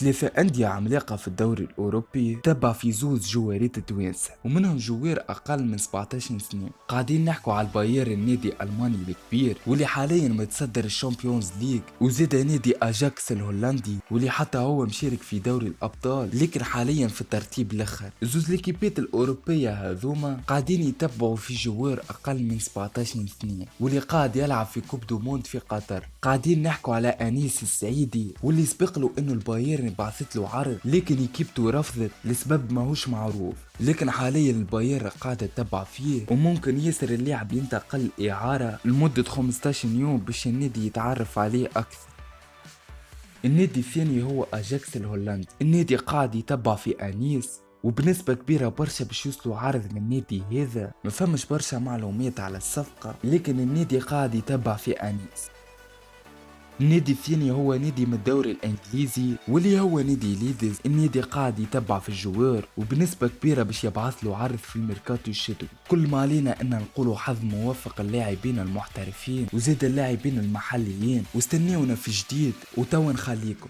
ثلاثة أندية عملاقة في الدوري الأوروبي تبع في زوز جوارات التوانسة ومنهم جوار أقل من 17 سنة. قاعدين نحكوا على البايرن، النادي الألماني الكبير واللي حاليا متصدر الشامبيونز ليج، وزيد نادي أجاكس الهولندي واللي حتى هو مشارك في دوري الأبطال لكن حاليا في الترتيب الأخر. زوز الكيبات الأوروبية هذوما قاعدين يتبعوا في جوار أقل من 17 سنة واللي قاعد يلعب في كوب دو موند في قطر. قاعدين نحكوا على أنيس السعيدي واللي سبق له إنه البايرن بعثت له عرض لكن ايكيبته رفضت لسبب ماهوش معروف، لكن حاليا البايرن قاعدة تتبع فيه وممكن ياسر اللاعب ينتقل إعارة لمدة 15 يوم باش النادي يتعرف عليه أكثر. النادي الثاني هو أجاكس الهولندي، النادي قاعد يتبع في أنيس وبنسبة كبيرة برشا باش يوصلوا عرض من النادي هذا. ما فمش برشا معلومات على الصفقة لكن النادي قاعد يتبع في أنيس. النادي الثاني هو نادي من الدوري الانجليزي واللي هو نادي ليدز، النادي قاعد يتبع في الجوار وبنسبة كبيرة باش يبعث له عرض في الميركاتو الشتوي. كل ما علينا ان نقولوا حظ موفق اللاعبين المحترفين وزاد اللاعبين المحليين، واستناونا في جديد وتوا نخليكم.